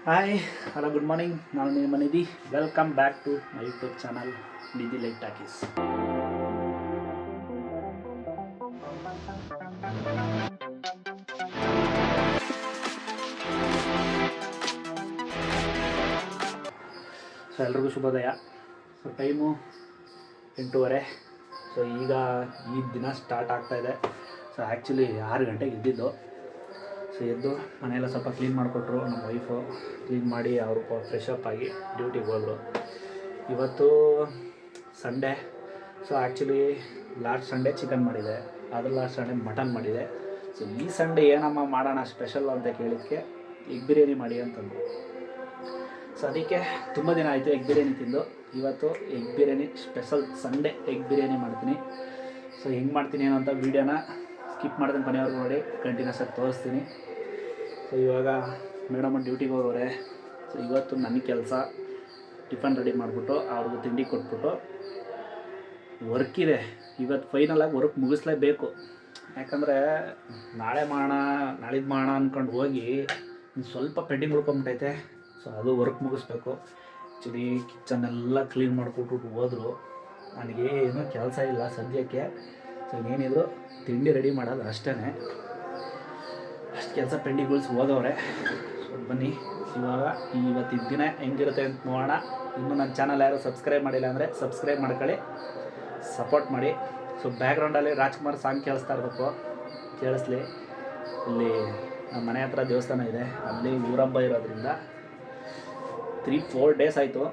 Hi hello good morning. ನಾನು ನಿಮ್ಮ Nidhi. Welcome back to my YouTube channel Nidhi like talkies. So ಎಲ್ರಿಗೂ ಶುಭೋದಯ. So time 8:30. So ಈಗ ಈ ದಿನ ಸ್ಟಾರ್ಟ್ ಆಗ್ತಾಯಿದೆ. ಸೊ ಆ್ಯಕ್ಚುಲಿ 6 ಗಂಟೆಗೆ ಇದ್ದಿದ್ದು. ಸೊ ಎದ್ದು ಮನೆಯೆಲ್ಲ ಸ್ವಲ್ಪ ಕ್ಲೀನ್ ಮಾಡಿಕೊಟ್ರು ನಮ್ಮ ವೈಫು. ಕ್ಲೀನ್ ಮಾಡಿ ಅವರು ಫ್ರೆಶ್ ಅಪ್ ಆಗಿ ಡ್ಯೂಟಿಗೆ ಹೋದರು. ಇವತ್ತು Sunday. So actually last Sunday chicken ಮಾಡಿದೆ, ಅದ್ರ ಲಾಸ್ಟ್ ಸಂಡೇ ಮಟನ್ ಮಾಡಿದೆ. ಸೊ ಈ ಸಂಡೇ ಏನಮ್ಮ ಮಾಡೋಣ ಸ್ಪೆಷಲ್ ಅಂತ ಕೇಳಿದ್ದಕ್ಕೆ ಎಗ್ ಬಿರಿಯಾನಿ ಮಾಡಿ ಅಂತಂದು. ಸೊ ಅದಕ್ಕೆ ತುಂಬ ದಿನ ಆಯಿತು ಎಗ್ ಬಿರಿಯಾನಿ ತಿಂದು. ಇವತ್ತು egg biryani special Sunday egg biryani ಮಾಡ್ತೀನಿ. ಸೊ ಹೆಂಗೆ ಮಾಡ್ತೀನಿ ಏನೋ ಅಂತ ವೀಡಿಯೋನ ಸ್ಕಿಪ್ ಮಾಡ್ತೀನಿ, ಕೊನೆಯವ್ರಿಗೆ ನೋಡಿ ಕಂಟಿನ್ಯೂಸ್ ಆಗಿ ತೋರಿಸ್ತೀನಿ. ಸೊ ಇವಾಗ ಮೇಡಮ್ ಡ್ಯೂಟಿಗೆ ಹೋಗೋರೆ. ಸೊ ಇವತ್ತು ನನ್ನ ಕೆಲಸ ಟಿಫನ್ ರೆಡಿ ಮಾಡಿಬಿಟ್ಟು ಅವ್ರಿಗೂ ತಿಂಡಿ ಕೊಟ್ಬಿಟ್ಟು ವರ್ಕ್ ಇದೆ. ಇವತ್ತು ಫೈನಲಾಗಿ ವರ್ಕ್ ಮುಗಿಸ್ಲೇಬೇಕು. ಯಾಕಂದರೆ ನಾಳೆ ಮಾಡೋಣ ನಾಳಿದ್ದು ಮಾಡೋಣ ಅಂದ್ಕೊಂಡು ಹೋಗಿ ಸ್ವಲ್ಪ ಪೆಂಡಿಂಗ್ ಉಳ್ಕೊಂಬಿಟ್ಟೈತೆ. ಸೊ ಅದು ವರ್ಕ್ ಮುಗಿಸ್ಬೇಕು. ಆ್ಯಕ್ಚುಲಿ ಕಿಚನ್ನೆಲ್ಲ ಕ್ಲೀನ್ ಮಾಡಿಕೊಟ್ಬಿಟ್ಟು ಹೋದರು. ನನಗೇನು ಕೆಲಸ ಇಲ್ಲ ಸದ್ಯಕ್ಕೆ. ಸೊ ಏನಿದ್ರು ತಿಂಡಿ ರೆಡಿ ಮಾಡೋದು ಅಷ್ಟೇ. ಅಷ್ಟು ಕೆಲಸ ಪೆಂಡಿಂಗ್ಸ್ ಹೋದವ್ರೆ. ಸೊ ಬನ್ನಿ ಇವಾಗ ಇವತ್ತಿನ ದಿನ ಹೆಂಗಿರುತ್ತೆ ಅಂತ ನೋಡೋಣ. ಇನ್ನೂ ನನ್ನ ಚಾನಲ್ ಯಾರು ಸಬ್ಸ್ಕ್ರೈಬ್ ಮಾಡಿಲ್ಲ ಅಂದರೆ ಸಬ್ಸ್ಕ್ರೈಬ್ ಮಾಡ್ಕೊಳ್ಳಿ, ಸಪೋರ್ಟ್ ಮಾಡಿ. ಸೊ ಬ್ಯಾಕ್ಗ್ರೌಂಡಲ್ಲಿ ರಾಜ್ಕುಮಾರ್ ಸಾಂಗ್ ಕೇಳಿಸ್ತಾ ಇರಬೇಕು, ಕೇಳಿಸ್ಲಿ. ಇಲ್ಲಿ ನಮ್ಮ ಮನೆ ಹತ್ರ ದೇವಸ್ಥಾನ ಇದೆ, ಅಲ್ಲಿ ಊರಬ್ಬ ಇರೋದ್ರಿಂದ 3-4 ಡೇಸ್ ಆಯಿತು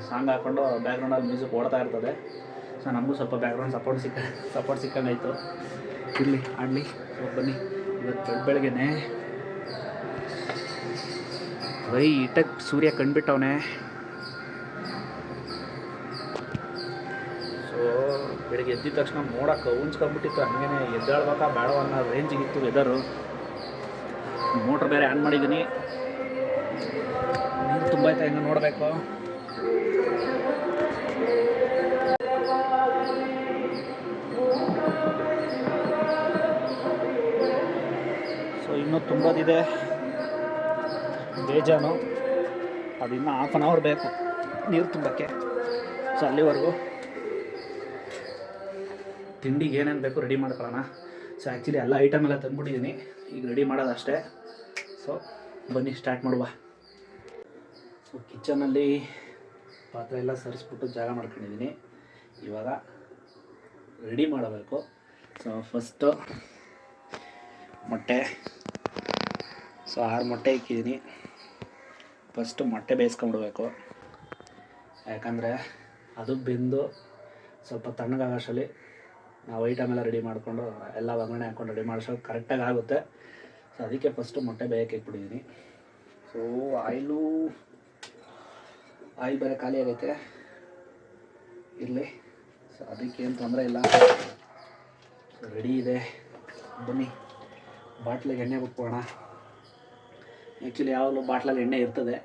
ಸಾಂಗ್ ಹಾಕ್ಕೊಂಡು ಬ್ಯಾಕ್ಗ್ರೌಂಡಲ್ಲಿ ಮ್ಯೂಸಿಕ್ ಓಡ್ತಾ ಇರ್ತದೆ. ಸೊ ನಮಗೂ ಸ್ವಲ್ಪ ಬ್ಯಾಕ್ಗ್ರೌಂಡ್ ಸಪೋರ್ಟ್ ಸಿಕ್ಕಂಗಾಯಿತು. ಇರಲಿ ಆಡಲಿ. ಸೊ ಬನ್ನಿ ಇವತ್ತು ಬೆಳಗ್ಗೆನೆ ಈಟಾಗಿ ಸೂರ್ಯ ಕಂಡುಬಿಟ್ಟವನೆ. ಸೊ ಬೆಳಗ್ಗೆ ಎದ್ದಿದ ತಕ್ಷಣ ಮೋಡಕ್ಕೆ ಉಂಚ್ಕೊಂಡ್ಬಿಟ್ಟಿತ್ತು. ಹಂಗೇ ಎದ್ದಾಳ್ಬೇಕಾ ಬೇಡವ ಅನ್ನೋ ರೇಂಜಿಗಿತ್ತು ವೆದರು. ಮೋಟ್ರ್ ಬೇರೆ ಆನ್ ಮಾಡಿದ್ದೀನಿ, ನೀರು ತುಂಬ ಆಯ್ತಾ ಹೆಂಗೆ ನೋಡಬೇಕು. ಸೊ ಇನ್ನೂ ತುಂಬೋದಿದೆ ಬೇಜಾನು. ಅದು ಇನ್ನೂ 1/2 ಅವರ್ ಬೇಕು ನೀರು ತುಂಬಕ್ಕೆ. ಸೊ ಅಲ್ಲಿವರೆಗೂ ತಿಂಡಿಗೆ ಏನೇನು ಬೇಕು ರೆಡಿ ಮಾಡ್ಕೊಳ್ಳೋಣ. ಸೊ ಆ್ಯಕ್ಚುಲಿ ಎಲ್ಲ ಐಟಮ್ ಎಲ್ಲ ತಂದ್ಬಿಟ್ಟಿದ್ದೀನಿ, ಈಗ ರೆಡಿ ಮಾಡೋದಷ್ಟೇ. ಸೊ ಬನ್ನಿ ಸ್ಟಾರ್ಟ್ ಮಾಡುವ. ಸೊ ಕಿಚನಲ್ಲಿ ಪಾತ್ರೆ ಎಲ್ಲ ಸರಿಸ್ಬಿಟ್ಟು ಜಾಗ ಮಾಡ್ಕೊಂಡಿದ್ದೀನಿ. ಇವಾಗ ರೆಡಿ ಮಾಡಬೇಕು. ಸೊ ಫಸ್ಟು ಮೊಟ್ಟೆ. ಸೊ 6 ಮೊಟ್ಟೆ ಇಕ್ಕಿದ್ದೀನಿ. ಫಸ್ಟು ಮೊಟ್ಟೆ ಬೇಯಿಸ್ಕೊಂಡ್ಬಿಡ್ಬೇಕು. ಯಾಕಂದರೆ ಅದು ಬೆಂದು ಸ್ವಲ್ಪ ತಣ್ಣಗಾಗೋಷ್ಟರಲ್ಲಿ ನಾವು ಐಟಮ್ ಎಲ್ಲ ರೆಡಿ ಮಾಡಿಕೊಂಡು ಎಲ್ಲ ಒಗ್ಗರಣೆ ಹಾಕ್ಕೊಂಡು ರೆಡಿ ಮಾಡೋಷ್ಟು ಕರೆಕ್ಟಾಗಿ ಆಗುತ್ತೆ. ಸೊ ಅದಕ್ಕೆ ಫಸ್ಟು ಮೊಟ್ಟೆ ಬೇಯಕ್ಕೆ ಇಟ್ಬಿಟ್ಟಿದ್ದೀನಿ. ಸೊ ಆಯಿಲ್ ಬೇರೆ ಖಾಲಿ ಆಗೈತೆ, ಇರಲಿ. ಸೊ ಅದಕ್ಕೇನು ತೊಂದರೆ ಇಲ್ಲ, ರೆಡಿ ಇದೆ. ಬನ್ನಿ ಬಾಟ್ಲಿಗೆ ಎಣ್ಣೆ ಬಿಟ್ಕೊಳ್ಳೋಣ. ಆ್ಯಕ್ಚುಲಿ ಯಾವಾಗಲೂ ಬಾಟ್ಲಲ್ಲಿ ಎಣ್ಣೆ ಇರ್ತದೆ,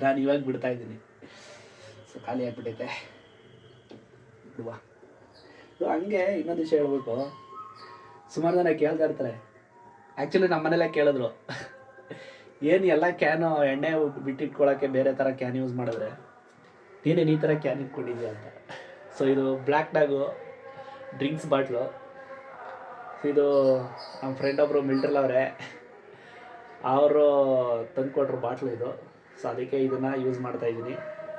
ನಾನು ಇವಾಗ ಬಿಡ್ತಾಯಿದ್ದೀನಿ. ಸೊ ಖಾಲಿ ಆಗಿಬಿಟ್ಟೈತೆ, ಬಿಡುವ. ಹಂಗೆ ಇನ್ನೊಂದು ವಿಷಯ ಹೇಳ್ಬೇಕು. ಸುಮಾರು ಜನ ಕೇಳ್ತಾ ಇರ್ತಾರೆ. ಆ್ಯಕ್ಚುಲಿ ನಮ್ಮ ಮನೇಲೆ ಕೇಳಿದ್ರು, ಏನು ಎಲ್ಲ ಕ್ಯಾನು ಎಣ್ಣೆ ಬಿಟ್ಟಿಟ್ಕೊಳ್ಳೋಕ್ಕೆ ಬೇರೆ ಥರ ಕ್ಯಾನ್ ಯೂಸ್ ಮಾಡಿದ್ರೆ ನೀನೇನು ಈ ಥರ ಕ್ಯಾನ್ ಇಟ್ಕೊಂಡಿದ್ಯಾ ಅಂತ. ಸೊ ಇದು ಬ್ಲ್ಯಾಕ್ ಡಾಗು ಡ್ರಿಂಕ್ಸ್ ಬಾಟ್ಲು. ಇದು ನಮ್ಮ ಫ್ರೆಂಡ್ ಒಬ್ಬರು ಮಿಲ್ಟ್ರಿಲವರೇ, ಅವರು ತಂದುಕೊಟ್ರು ಬಾಟ್ಲು ಇದು. ಸೊ ಅದಕ್ಕೆ ಇದನ್ನು ಯೂಸ್ ಮಾಡ್ತಾಯಿದ್ದೀನಿ.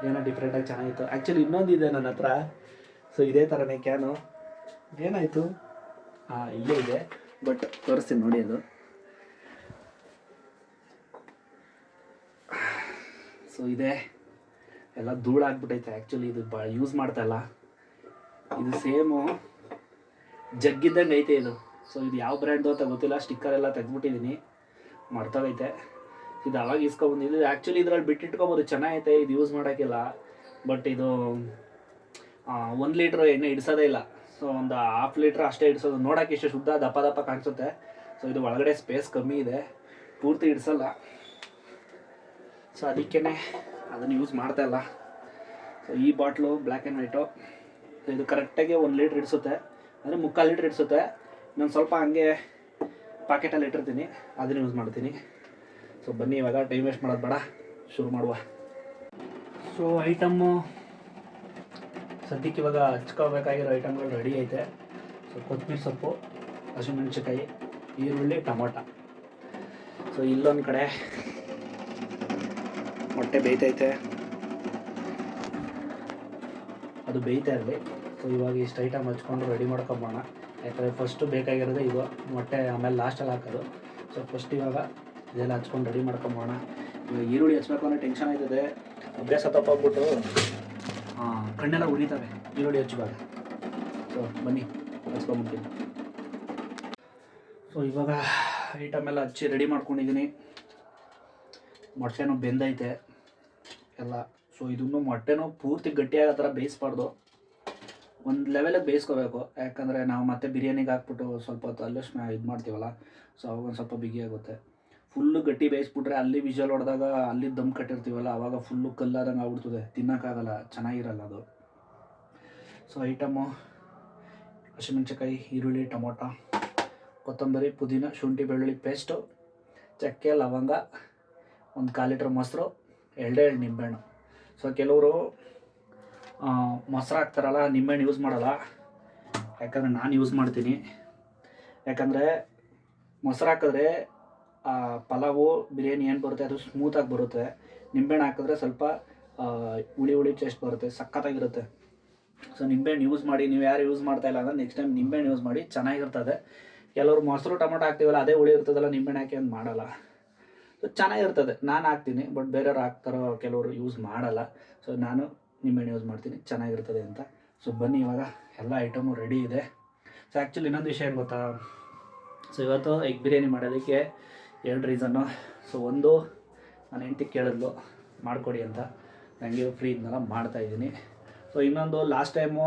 ಏನೋ ಡಿಫ್ರೆಂಟಾಗಿ ಚೆನ್ನಾಗಿತ್ತು. ಆ್ಯಕ್ಚುಲಿ ಇನ್ನೊಂದಿದೆ ನನ್ನ ಹತ್ರ. ಸೊ ಇದೇ ಥರನೇ ಕ್ಯಾನು. ಏನಾಯಿತು ಇಲ್ಲೇ ಇದೆ, ಬಟ್ ತೋರಿಸ್ತೀನಿ ನೋಡಿ. ಅದು ಸೊ ಇದೆ ಎಲ್ಲ ಧೂಳಾಗ್ಬಿಟ್ಟೈತೆ. ಆ್ಯಕ್ಚುಲಿ ಇದು ಯೂಸ್ ಮಾಡ್ತಾಯಿಲ್ಲ. ಇದು ಸೇಮು ಜಗ್ಗಿದ್ದಂಗೆ ಐತೆ ಇದು. ಸೊ ಇದು ಯಾವ ಬ್ರ್ಯಾಂಡು ಅಂತ ಗೊತ್ತಿಲ್ಲ, ಸ್ಟಿಕ್ಕರ್ ಎಲ್ಲ ತೆಗೆದ್ಬಿಟ್ಟಿದ್ದೀನಿ, ಮರ್ತೋಗೈತೆ. ಇದು ಅವಾಗ ಇಸ್ಕೊಬಂದಿದ್ದು. ಆ್ಯಕ್ಚುಲಿ ಇದ್ರಲ್ಲಿ ಬಿಟ್ಟಿಟ್ಕೊಬೋದು, ಚೆನ್ನಾಗೈತೆ, ಇದು ಯೂಸ್ ಮಾಡೋಕ್ಕಿಲ್ಲ. ಬಟ್ ಇದು 1 ಲೀಟ್ರ್ ಎಣ್ಣೆ ಇಡಿಸೋದೇ ಇಲ್ಲ. ಸೊ ಒಂದು 1/2 ಲೀಟ್ರ್ ಅಷ್ಟೇ ಇಡಿಸೋದು. ನೋಡೋಕೆ ಇಷ್ಟು ಶುದ್ಧ ದಪ್ಪ ದಪ್ಪ ಕಾಣಿಸುತ್ತೆ. ಸೊ ಇದು ಒಳಗಡೆ ಸ್ಪೇಸ್ ಕಮ್ಮಿ ಇದೆ, ಪೂರ್ತಿ ಇಡಿಸಲ್ಲ. ಸೊ ಅದಕ್ಕೇ ಅದನ್ನು ಯೂಸ್ ಮಾಡ್ತಾಯಿಲ್ಲ. ಸೊ ಈ ಬಾಟ್ಲು ಬ್ಲ್ಯಾಕ್ ಆ್ಯಂಡ್ ವೈಟು. ಇದು ಕರೆಕ್ಟಾಗಿ 1 ಲೀಟ್ರ್ ಇಡಿಸುತ್ತೆ, ಅಂದರೆ 3/4 ಲೀಟ್ರ್ ಇಡಿಸುತ್ತೆ. ಇನ್ನೊಂದು ಸ್ವಲ್ಪ ಹಂಗೆ ಪಾಕೆಟಲ್ಲಿ ಇಟ್ಟಿರ್ತೀನಿ, ಅದನ್ನು ಯೂಸ್ ಮಾಡ್ತೀನಿ. ಸೊ ಬನ್ನಿ ಇವಾಗ ಟೈಮ್ ವೇಸ್ಟ್ ಮಾಡೋದು ಬೇಡ, ಶುರು ಮಾಡುವ. ಸೊ ಐಟಮ್ಮು ಸದ್ಯಕ್ಕೆ ಇವಾಗ ಹಚ್ಕೋಬೇಕಾಗಿರೋ ಐಟಮ್ಗಳು ರೆಡಿ ಐತೆ. ಸೊ ಕೊತ್ತಂಬರಿ ಸೊಪ್ಪು, ಹಸಿಮೆಣಸಿನ್ಕಾಯಿ, ಈರುಳ್ಳಿ, ಟೊಮೊಟೊ. ಸೊ ಇಲ್ಲೊಂದು ಕಡೆ ಮೊಟ್ಟೆ ಬೇಯ್ತೈತೆ, ಅದು ಬೇಯ್ತಾ ಇರಲಿ. ಸೊ ಇವಾಗ ಇಷ್ಟು ಐಟಮ್ ಹಚ್ಕೊಂಡು ರೆಡಿ ಮಾಡ್ಕೊಂಬೋಣ. ಯಾಕಂದರೆ ಫಸ್ಟು ಬೇಕಾಗಿರೋದು ಇದು ಮೊಟ್ಟೆ, ಆಮೇಲೆ ಲಾಸ್ಟಲ್ಲಿ ಹಾಕೋದು. ಸೊ ಫಸ್ಟ್ ಇವಾಗ ಇದೆಲ್ಲ ಹಚ್ಕೊಂಡು ರೆಡಿ ಮಾಡ್ಕೊಂಬೋಣ. ಇವಾಗ ಈರುಳ್ಳಿ ಹಚ್ಬೇಕು ಅನ್ನೋ ಟೆನ್ಷನ್ ಆಯ್ತದೆ. ಅಭ್ಯಾಸ ತಪ್ಪಾಗ್ಬಿಟ್ಟು ಕಣ್ಣೆಲ್ಲ ಉರಿತವೆ ಈರುಳ್ಳಿ ಹಚ್ಚುವಾಗ. ಸೊ ಬನ್ನಿ ಹಚ್ಕೊಂಬಿಡ್ತೀನಿ. ಸೊ ಇವಾಗ ಐಟಮ್ ಎಲ್ಲ ಹಚ್ಚಿ ರೆಡಿ ಮಾಡ್ಕೊಂಡಿದ್ದೀನಿ. ಮೊಟ್ಟೆನೂ ಬೆಂದೈತೆ ಎಲ್ಲ. ಸೊ ಇದನ್ನು ಮೊಟ್ಟೆನೂ ಪೂರ್ತಿ ಗಟ್ಟಿಯಾಗೋ ಥರ ಬೇಯಿಸ್ಬಾರ್ದು, ಒಂದು ಲೆವೆಲಿಗೆ ಬೇಯಿಸ್ಕೋಬೇಕು. ಯಾಕಂದರೆ ನಾವು ಮತ್ತೆ ಬಿರಿಯಾನಿಗೆ ಹಾಕ್ಬಿಟ್ಟು ಸ್ವಲ್ಪ ಹೊತ್ತು ಅಲ್ಲೇ ಇದು ಮಾಡ್ತೀವಲ್ಲ, ಸೊ ಅವಾಗ ಒಂದು ಸ್ವಲ್ಪ ಬಿಗಿ ಆಗುತ್ತೆ. ಫುಲ್ಲು ಗಟ್ಟಿ ಬೇಯಿಸ್ಬಿಟ್ರೆ ಅಲ್ಲಿ ವಿಷಲ್ ಹೊಡೆದಾಗ ಅಲ್ಲಿ ದಮ್ ಕಟ್ಟಿರ್ತೀವಲ್ಲ, ಆವಾಗ ಫುಲ್ಲು ಕಲ್ಲಾದಂಗೆ ಆಗ್ಬಿಡ್ತದೆ, ತಿನ್ನೋಕ್ಕಾಗಲ್ಲ, ಚೆನ್ನಾಗಿರಲ್ಲ ಅದು. ಸೊ ಐಟಮು ಹಸಿಮೆಣಸಿನ್ಕಾಯಿ, ಈರುಳ್ಳಿ, ಟೊಮೊಟೊ, ಕೊತ್ತಂಬರಿ, ಪುದೀನ, ಶುಂಠಿ ಬೆಳ್ಳುಳ್ಳಿ ಪೇಸ್ಟು, ಚಕ್ಕೆ, ಲವಂಗ, ಒಂದು 1/4 ಲೀಟ್ರ್ ಮೊಸರು, 2 ನಿಂಬೆಹಣ್ಣು. ಸೊ ಕೆಲವರು ಮೊಸರು ಹಾಕ್ತಾರಲ್ಲ, ನಿಂಬೆಹಣ್ಣು ಯೂಸ್ ಮಾಡಲ್ಲ. ಯಾಕಂದರೆ ನಾನು ಯೂಸ್ ಮಾಡ್ತೀನಿ. ಯಾಕಂದರೆ ಮೊಸರು ಹಾಕಿದ್ರೆ ಪಲಾವು ಬಿರಿಯಾನಿ ಏನು ಬರುತ್ತೆ ಅದು ಸ್ಮೂತಾಗಿ ಬರುತ್ತೆ. ನಿಂಬೆಹಣ್ಣು ಹಾಕಿದ್ರೆ ಸ್ವಲ್ಪ ಹುಳಿ ಹುಳಿ ಟೇಸ್ಟ್ ಬರುತ್ತೆ, ಸಖತ್ತಾಗಿರುತ್ತೆ. ಸೊ ನಿಂಬೆಹಣ್ಣು ಯೂಸ್ ಮಾಡಿ. ನೀವು ಯಾರು ಯೂಸ್ ಮಾಡ್ತಾಯಿಲ್ಲ ಅಂದರೆ ನೆಕ್ಸ್ಟ್ ಟೈಮ್ ನಿಂಬೆಹಣ್ಣು ಯೂಸ್ ಮಾಡಿ, ಚೆನ್ನಾಗಿರ್ತದೆ. ಕೆಲವರು ಮೊಸರು ಟೊಮೊಟೊ ಹಾಕ್ತೀವಲ್ಲ, ಅದೇ ಹುಳಿ ಇರ್ತದಲ್ಲ, ನಿಂಬೆಹಣ್ಣು ಹಾಕಿ ಅಂತ ಮಾಡಲ್ಲ. ಸೊ ಚೆನ್ನಾಗಿರ್ತದೆ, ನಾನು ಹಾಕ್ತೀನಿ. ಬಟ್ ಬೇರೆಯವ್ರು ಹಾಕ್ತಾರೋ ಕೆಲವರು ಯೂಸ್ ಮಾಡಲ್ಲ. ಸೊ ನಾನು ನಿಂಬೆಹಣ್ಣು ಯೂಸ್ ಮಾಡ್ತೀನಿ, ಚೆನ್ನಾಗಿರ್ತದೆ ಅಂತ. ಸೊ ಬನ್ನಿ ಇವಾಗ ಎಲ್ಲ ಐಟಮು ರೆಡಿ ಇದೆ. ಸೊ ಆ್ಯಕ್ಚುಲಿ ಇನ್ನೊಂದು ವಿಷಯ ಏನು ಗೊತ್ತಾ, ಸೊ ಇವತ್ತು ಎಗ್ ಬಿರಿಯಾನಿ ಮಾಡೋದಕ್ಕೆ 2 ರೀಸನ್ನು. ಸೊ ಒಂದು, ನಾನು ಹೆಂಡ್ತಿ ಕೇಳಿದ್ಲು ಮಾಡಿಕೊಡಿ ಅಂತ, ನನಗೆ ಫ್ರೀ ಇದನ್ನೆಲ್ಲ ಮಾಡ್ತಾಯಿದ್ದೀನಿ. ಸೊ ಇನ್ನೊಂದು, ಲಾಸ್ಟ್ ಟೈಮು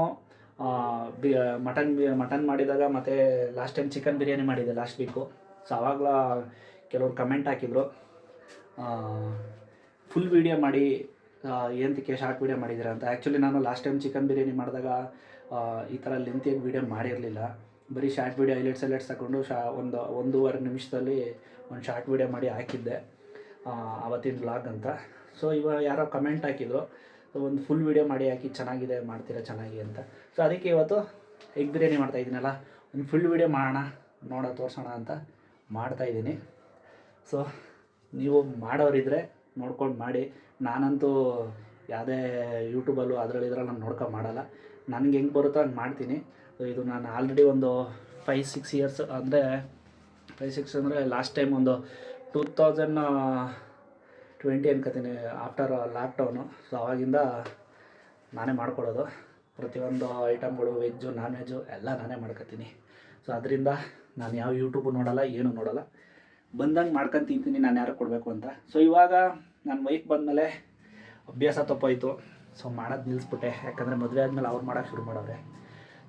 ಮಟನ್ ಮಾಡಿದಾಗ ಮತ್ತು ಲಾಸ್ಟ್ ಟೈಮ್ ಚಿಕನ್ ಬಿರಿಯಾನಿ ಮಾಡಿದ್ದೆ ಲಾಸ್ಟ್ ವೀಕು. ಸೊ ಆವಾಗಲ ಕೆಲವರು ಕಮೆಂಟ್ ಹಾಕಿದರು, ಫುಲ್ ವೀಡಿಯೋ ಮಾಡಿ ಏನಕ್ಕೆ ಶಾರ್ಟ್ ವೀಡಿಯೋ ಮಾಡಿದ್ದೀರಾ ಅಂತ. ಆ್ಯಕ್ಚುಲಿ ನಾನು ಲಾಸ್ಟ್ ಟೈಮ್ ಚಿಕನ್ ಬಿರಿಯಾನಿ ಮಾಡಿದಾಗ ಈ ಥರ ಲೆಂತಿಯಾಗಿ ವೀಡಿಯೋ ಮಾಡಿರಲಿಲ್ಲ. ಬರೀ ಶಾರ್ಟ್ ವೀಡಿಯೋ ಹೈಲೈಟ್ಸ್ ತಗೊಂಡು 1.5 ನಿಮಿಷದಲ್ಲಿ ಒಂದು ಶಾರ್ಟ್ ವೀಡಿಯೋ ಮಾಡಿ ಹಾಕಿದ್ದೆ, ಆವತ್ತಿನ ವ್ಲಾಗ್ ಅಂತ. ಸೊ ಇವಾಗ ಯಾರೋ ಕಮೆಂಟ್ ಹಾಕಿದ್ರು, ಒಂದು ಫುಲ್ ವೀಡಿಯೋ ಮಾಡಿ ಹಾಕಿ, ಚೆನ್ನಾಗಿದೆ, ಮಾಡ್ತೀರಾ ಚೆನ್ನಾಗಿ ಅಂತ. ಸೊ ಅದಕ್ಕೆ ಇವತ್ತು ಎಗ್ ಬಿರಿಯಾನಿ ಮಾಡ್ತಾಯಿದ್ದೀನಲ್ಲ, ಒಂದು ಫುಲ್ ವೀಡಿಯೋ ಮಾಡೋಣ, ತೋರಿಸೋಣ ಅಂತ ಮಾಡ್ತಾಯಿದ್ದೀನಿ. ಸೊ ನೀವು ಮಾಡೋರಿದ್ದರೆ ನೋಡ್ಕೊಂಡು ಮಾಡಿ. ನಾನಂತೂ ಯಾವುದೇ ಯೂಟ್ಯೂಬಲ್ಲೂ ಇದ್ರಲ್ಲಿ ನಾನು ನೋಡ್ಕೊಂಡು ಮಾಡಲ್ಲ, ನನಗೆ ಹೆಂಗೆ ಬರುತ್ತೋ ಹಂಗೆ ಮಾಡ್ತೀನಿ. ಸೊ ಇದು ನಾನು ಆಲ್ರೆಡಿ ಒಂದು 5-6 ಇಯರ್ಸ್, ಅಂದರೆ 5-6 ಅಂದರೆ ಲಾಸ್ಟ್ ಟೈಮ್ ಒಂದು 2020 ಅನ್ಕೋತೀನಿ, ಆಫ್ಟರ್ ಲಾಕ್ಡೌನು. ಸೊ ಆವಾಗಿಂದ ನಾನೇ ಮಾಡ್ಕೊಡೋದು. ಪ್ರತಿಯೊಂದು ಐಟಮ್ಗಳು, ವೆಜ್ಜು ನಾನ್ ವೆಜ್ಜು ಎಲ್ಲ ನಾನೇ ಮಾಡ್ಕೊತೀನಿ. ಸೊ ಅದರಿಂದ ನಾನು ಯಾವ ಯೂಟ್ಯೂಬು ನೋಡಲ್ಲ, ಏನೂ ನೋಡಲ್ಲ, ಬಂದಂಗೆ ಮಾಡ್ಕೊಂಡು ತಿಂತೀನಿ, ನಾನು ಯಾರು ಕೊಡಬೇಕು ಅಂತ. ಸೊ ಇವಾಗ ನನ್ನ ವೈಫ್ ಬಂದಮೇಲೆ ಅಭ್ಯಾಸ ತಪ್ಪಾಯಿತು. ಸೊ ಮಾಡೋದು ನಿಲ್ಲಿಸ್ಬಿಟ್ಟೆ, ಯಾಕಂದರೆ ಮದುವೆ ಆದಮೇಲೆ ಅವ್ರು ಮಾಡೋಕ್ಕೆ ಶುರು ಮಾಡೋರೆ.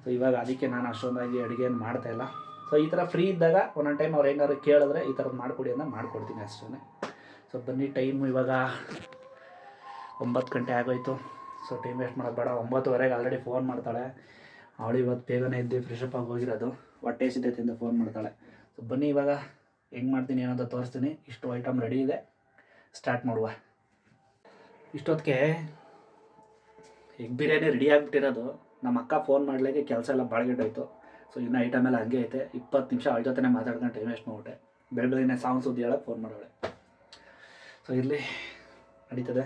ಸೊ ಇವಾಗ ಅದಕ್ಕೆ ನಾನು ಅಷ್ಟೊಂದಾಗಿ ಅಡುಗೆಯನ್ನು ಮಾಡ್ತಾಯಿಲ್ಲ. ಸೊ ಈ ಥರ ಫ್ರೀ ಇದ್ದಾಗ ಒಂದೊಂದು ಟೈಮ್ ಅವ್ರು ಏನಾದ್ರು ಕೇಳಿದ್ರೆ ಈ ಥರದ್ದು ಮಾಡಿಕೊಡಿ ಅಂತ ಮಾಡ್ಕೊಡ್ತೀನಿ ಅಷ್ಟೇ. ಸೊ ಬನ್ನಿ, ಟೈಮು ಇವಾಗ 9 ಗಂಟೆ ಆಗೋಯ್ತು. ಸೊ ಟೈಮ್ ವೇಸ್ಟ್ ಮಾಡೋದು ಬೇಡ. 9:15 ಆಲ್ರೆಡಿ ಫೋನ್ ಮಾಡ್ತಾಳೆ. ಅವಳು ಇವತ್ತು ಬೇಗನೆ ಇದ್ದು ಫ್ರೆಶಪ್ ಆಗಿ ಹೋಗಿರೋದು, ಹೊಟ್ಟೆ ಸಿದ್ಧತೆಯಿಂದ ಫೋನ್ ಮಾಡ್ತಾಳೆ. ಸೊ ಬನ್ನಿ ಇವಾಗ ಹೆಂಗೆ ಮಾಡ್ತೀನಿ ಏನಂತ ತೋರಿಸ್ತೀನಿ. ಇಷ್ಟು ಐಟಮ್ ರೆಡಿ ಇದೆ, ಸ್ಟಾರ್ಟ್ ಮಾಡುವ. ಇಷ್ಟೊತ್ತಿಗೆ ಎಗ್ ಬಿರಿಯಾನಿ ರೆಡಿ ಆಗಿಬಿಟ್ಟಿರೋದು. ನಮ್ಮ ಅಕ್ಕ ಫೋನ್ ಮಾಡಲಿಕ್ಕೆ ಕೆಲಸ ಎಲ್ಲ ಬಾಳ್ಗಿಟ್ಟೋಯ್ತು. ಸೊ ಇನ್ನು ಐಟಮ್ ಎಲ್ಲ ಹಂಗೆ ಐತೆ. 20 ನಿಮಿಷ ಅವಳ ಜೊತೆ ಮಾತಾಡ್ಕೊಂಡು ಟೈಮ್ ವೇಸ್ಟ್ ಮಾಡಿಬಿಟ್ಟೆ. ಬೆಳಗ್ಗೆ ಸಾಂಗ್ ಸುದ್ದಿ ಹೇಳೋಕ್ಕೆ ಫೋನ್ ಮಾಡೋಳೆ. ಸೊ ಇರಲಿ, ನಡೀತದೆ.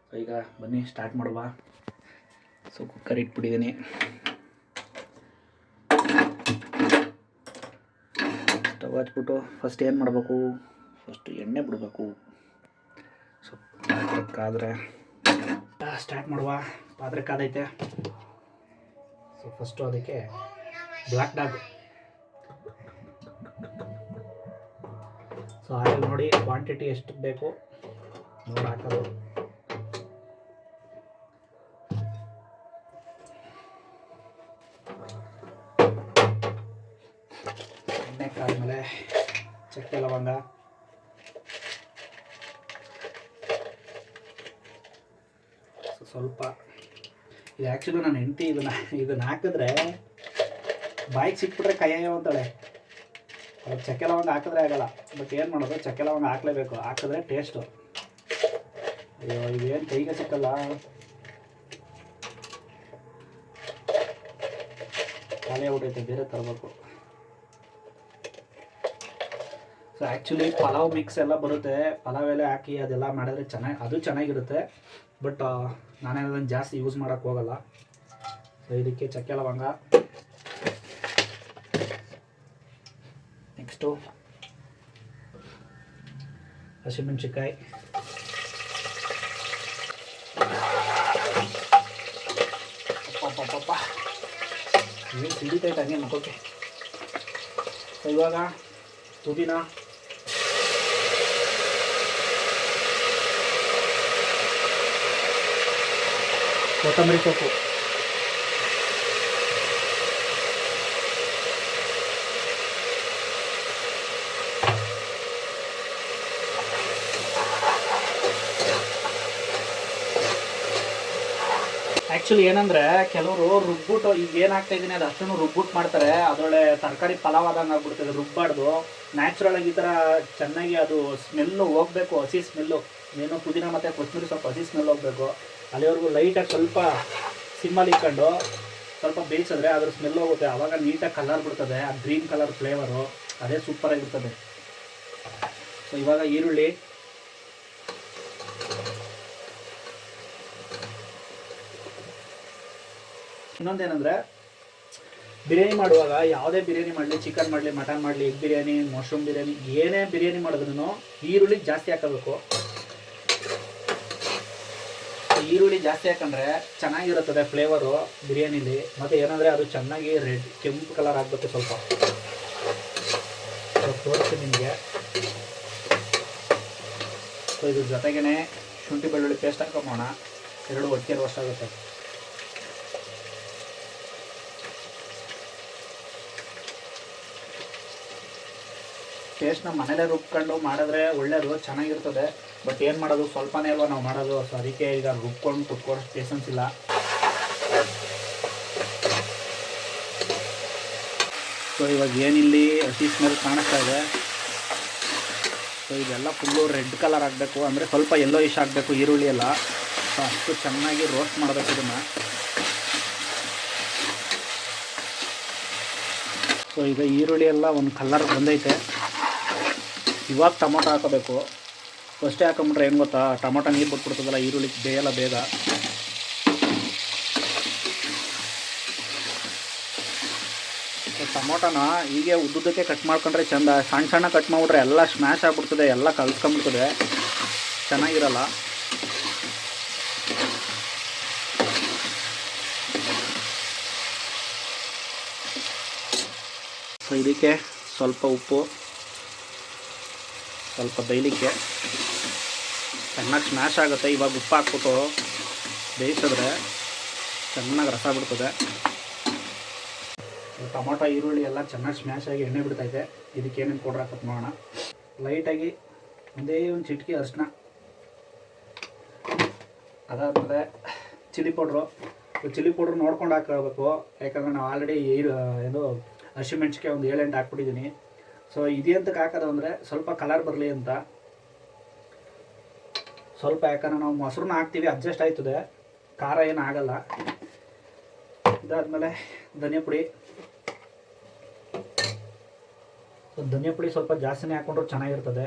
ಸೊ ಈಗ ಬನ್ನಿ ಸ್ಟಾರ್ಟ್ ಮಾಡುವ. ಸೊ ಕುಕ್ಕರ್ ಇಟ್ಬಿಟ್ಟಿದ್ದೀನಿ. ಸ್ಟವ್ ಹಚ್ಬಿಟ್ಟು ಫಸ್ಟ್ ಏನು ಮಾಡಬೇಕು, ಫಸ್ಟ್ ಎಣ್ಣೆ ಬಿಡಬೇಕು. ಸೊ ಪಾತ್ರೆ ಕಾದರೆ ಸ್ಟಾರ್ಟ್ ಮಾಡುವ. ಪಾತ್ರೆ ಕಾದೈತೆ. ಸೊ ಫಸ್ಟು ಅದಕ್ಕೆ ಬ್ಲ್ಯಾಕ್ ಡಾಗ್. ಸೊ ಆಯಿಲ್ ನೋಡಿ ಕ್ವಾಂಟಿಟಿ ಎಷ್ಟು ಬೇಕು ನೋಡಿ ಹಾಕೋದು. ಎಣ್ಣೆ ಕಾದ್ಮೇಲೆ ಚಕ್ಕೆ ಲವಂಗ, ಸ್ವಲ್ಪ ಇದು ಆ್ಯಕ್ಚುಲಿ ನನ್ನ ಹೆಂಡತಿ ಇದನ್ನು ಹಾಕಿದ್ರೆ ಬಾಯಿಗೆ ಸಿಕ್ಬಿಟ್ರೆ ಕೈಯೋ ಅಂತಾಳೆ. ಚಕ್ಕೆ ಲವಂಗ ಹಾಕಿದ್ರೆ ಆಗಲ್ಲ, ಬಟ್ ಏನು ಮಾಡೋದು, ಚಕ್ಕೆ ಲವಂಗ ಹಾಕಲೇಬೇಕು, ಹಾಕಿದ್ರೆ ಟೇಸ್ಟು. ಅಯ್ಯೋ ಇದೇನು ಕೈಗೆ ಸಿಕ್ಕಲ್ಲ, ಖಾಲಿ ಆಗ್ಬಿಟ್ಟೈತೆ, ಬೇರೆ ತರಬೇಕು. ಸೊ ಆ್ಯಕ್ಚುಲಿ ಪಲಾವ್ ಮಿಕ್ಸ್ ಎಲ್ಲ ಬರುತ್ತೆ, ಪಲಾವ್ ಎಲೆ ಹಾಕಿ ಅದೆಲ್ಲ ಮಾಡಿದ್ರೆ ಅದು ಚೆನ್ನಾಗಿರುತ್ತೆ. ಬಟ್ ನಾನೇ ಅದನ್ನು ಜಾಸ್ತಿ ಯೂಸ್ ಮಾಡೋಕ್ಕೆ ಹೋಗಲ್ಲ. ಸೊ ಇದಕ್ಕೆ ಚಕ್ಕೆ ಲವಂಗ, ನೆಕ್ಸ್ಟು ಹಸಿಮೆಣಸಿನ್ಕಾಯಿ, ಪಪ್ಪ ಏನು ಸಿಡಿತೈತೆ ಹಂಗೆ ಮುಖಕ್ಕೆ. ಸೊ ಇವಾಗ ಪುದೀನ, ಕೊತ್ತಂಬರಿ ಸೊಪ್ಪು, ಆ್ಯಕ್ಚುಲಿ ಏನಂದರೆ ಕೆಲವರು ರುಬ್ಬಿಟ್ಟು ಈಗ ಏನಾಗ್ತಾ ಇದ್ದೀನಿ ಅದು ಅಷ್ಟನ್ನು ರುಬ್ಬಿಟ್ಟು ಮಾಡ್ತಾರೆ, ಅದರೊಳ್ಳೆ ತರಕಾರಿ ಪಲಾವ್ ಆದಂಗೆ ಆಗ್ಬಿಡ್ತದೆ. ರುಬ್ಬಾರ್ದು ನ್ಯಾಚುರಲಾಗಿ ಈ ಥರ ಚೆನ್ನಾಗಿ ಅದು ಸ್ಮೆಲ್ಲು ಹೋಗಬೇಕು, ಹಸಿ ಸ್ಮೆಲ್ಲು. ಏನು ಪುದೀನ ಮತ್ತು ಕೊತ್ತಂಬರಿ ಸ್ವಲ್ಪ ಹಸಿ ಸ್ಮೆಲ್ ಹೋಗಬೇಕು. ಅಲ್ಲಿವರೆಗೂ ಲೈಟಾಗಿ ಸ್ವಲ್ಪ ಸಿಮ್ಮಲ್ಲಿ ಇಟ್ಕೊಂಡು ಸ್ವಲ್ಪ ಬೇಯಿಸಿದ್ರೆ ಅದ್ರ ಸ್ಮೆಲ್ ಹೋಗುತ್ತೆ. ಆವಾಗ ನೀಟಾಗಿ ಕಲರ್ ಬಿಡ್ತದೆ, ಆ ಗ್ರೀನ್ ಕಲರ್ ಫ್ಲೇವರು, ಅದೇ ಸೂಪರಾಗಿರ್ತದೆ. ಸೊ ಇವಾಗ ಈರುಳ್ಳಿ, ಇನ್ನೊಂದೇನೆಂದರೆ ಬಿರಿಯಾನಿ ಮಾಡುವಾಗ ಯಾವುದೇ ಬಿರಿಯಾನಿ ಮಾಡಲಿ, ಚಿಕನ್ ಮಾಡಲಿ, ಮಟನ್ ಮಾಡಲಿ, ಎಗ್ ಬಿರಿಯಾನಿ, ಮಶ್ರೂಮ್ ಬಿರಿಯಾನಿ, ಏನೇ ಬಿರಿಯಾನಿ ಮಾಡಿದ್ರೂ ಈರುಳ್ಳಿ ಜಾಸ್ತಿ ಹಾಕಬೇಕು. ಈರುಳ್ಳಿ ಜಾಸ್ತಿ ಹಾಕಂಡ್ರೆ ಚೆನ್ನಾಗಿರುತ್ತದೆ ಫ್ಲೇವರು ಬಿರಿಯಾನಿಲಿ. ಮತ್ತು ಏನಂದರೆ ಅದು ಚೆನ್ನಾಗಿ ಕೆಂಪು ಕಲರ್ ಆಗಬೇಕು. ಸ್ವಲ್ಪ ತೋರಿಸ್ತೀನಿ ನಿಮಗೆ. ಸೊ ಇದ್ರ ಜೊತೆಗೇ ಶುಂಠಿ ಬೆಳ್ಳುಳ್ಳಿ ಪೇಸ್ಟ್ ಹಾಕೋಣ, 2 ಒಟ್ಟಿಗೆ ರೋಸ್ಟ್ ಆಗುತ್ತೆ. ಟೇಸ್ಟ್ನ ಮನೇಲೇ ರುಬ್ಕೊಂಡು ಮಾಡಿದ್ರೆ ಒಳ್ಳೆಯದು, ಚೆನ್ನಾಗಿರ್ತದೆ. ಬಟ್ ಏನು ಮಾಡೋದು, ಸ್ವಲ್ಪನೇ ಅಲ್ವಾ ನಾವು ಮಾಡೋದು. ಸೊ ಅದಕ್ಕೆ ಈಗ ರುಬ್ಕೊಂಡು ಕುತ್ಕೊಳ್ಳೋ ಪೇಷನ್ಸ್ ಇಲ್ಲ. ಸೊ ಇವಾಗ ಏನಿಲ್ಲಿ ಹಸಿ ಸ್ಮೆಲ್ ಕಾಣಿಸ್ತಾ ಇದೆ. ಸೊ ಇದೆಲ್ಲ ಫುಲ್ಲು ರೆಡ್ ಕಲರ್ ಆಗಬೇಕು, ಅಂದರೆ ಸ್ವಲ್ಪ ಎಲ್ಲೋ ಇಶ್ ಆಗಬೇಕು ಈರುಳ್ಳಿ ಎಲ್ಲ. ಸೊ ಅಷ್ಟು ಚೆನ್ನಾಗಿ ರೋಸ್ಟ್ ಮಾಡಬೇಕು ಇದನ್ನು. ಸೊ ಈಗ ಈರುಳ್ಳಿ ಎಲ್ಲ ಒಂದು ಕಲರ್ ಬಂದೈತೆ. ಇವಾಗ ಟೊಮೊಟೊ ಹಾಕೋಬೇಕು. ಫಸ್ಟೇ ಹಾಕೊಂಬಿಟ್ರೆ ಏನು ಗೊತ್ತಾ, ಟೊಮೊಟೊ ನೀರು ಬಿಟ್ಬಿಡ್ತದಲ್ಲ, ಈರುಳ್ಳಿ ಬೇಯಲ್ಲ ಬೇಗ. ಟೊಮೊಟೊನ ಹೀಗೆ ಉದ್ದುದಕ್ಕೆ ಕಟ್ ಮಾಡ್ಕೊಂಡ್ರೆ ಚೆಂದ. ಸಣ್ಣ ಸಣ್ಣ ಕಟ್ ಮಾಡಿಬಿಟ್ರೆ ಎಲ್ಲ ಸ್ಮ್ಯಾಶ್ ಆಗಿಬಿಡ್ತದೆ, ಎಲ್ಲ ಕಲ್ಸ್ಕೊಂಬಿಡ್ತದೆ, ಚೆನ್ನಾಗಿರಲ್ಲ. ಸೊ ಇದಕ್ಕೆ ಸ್ವಲ್ಪ ಉಪ್ಪು, ಸ್ವಲ್ಪ ಬೇಯಲಿಕ್ಕೆ ಚೆನ್ನಾಗಿ ಸ್ಮ್ಯಾಶ್ ಆಗುತ್ತೆ. ಇವಾಗ ಉಪ್ಪು ಹಾಕ್ಬಿಟ್ಟು ಬೇಯಿಸಿದ್ರೆ ಚೆನ್ನಾಗಿ ರಸ ಬಿಡ್ತದೆ. ಟೊಮೊಟೊ ಈರುಳ್ಳಿ ಎಲ್ಲ ಚೆನ್ನಾಗಿ ಸ್ಮ್ಯಾಶ್ ಆಗಿ ಎಣ್ಣೆ ಬಿಡ್ತೈತೆ. ಇದಕ್ಕೆ ಏನೇನು ಪೌಡ್ರ್ ಹಾಕತ್ತೆ ನೋಡೋಣ. ಲೈಟಾಗಿ ಒಂದೇ ಒಂದು ಚಿಟಿಕೆ ಅರಿಶಿನ, ಅದಾದಮೇಲೆ ಚಿಲ್ಲಿ ಪೌಡ್ರು ನೋಡ್ಕೊಂಡು ಹಾಕೋಬೇಕು. ಯಾಕಂದರೆ ನಾವು ಆಲ್ರೆಡಿ ಏನು ಹಸಿಮೆಣ್ಸಿಕಾಯಿ ಒಂದು 7-8 ಹಾಕ್ಬಿಟ್ಟಿದ್ದೀನಿ. ಸೊ ಇದೆಂತಕ್ಕೆ ಹಾಕೋದು ಅಂದರೆ ಸ್ವಲ್ಪ ಕಲರ್ ಬರಲಿ ಅಂತ. ಸ್ವಲ್ಪ ಯಾಕಂದ್ರೆ ನಾವು ಮೊಸರನ್ನ ಹಾಕ್ತೀವಿ, ಅಡ್ಜಸ್ಟ್ ಆಯ್ತದೆ, ಖಾರ ಏನು ಆಗಲ್ಲ. ಇದಾದಮೇಲೆ ಧನಿಯಾ ಪುಡಿ. ಸೊ ಧನಿಯಾ ಪುಡಿ ಸ್ವಲ್ಪ ಜಾಸ್ತಿನೇ ಹಾಕ್ಕೊಂಡ್ರು ಚೆನ್ನಾಗಿರ್ತದೆ,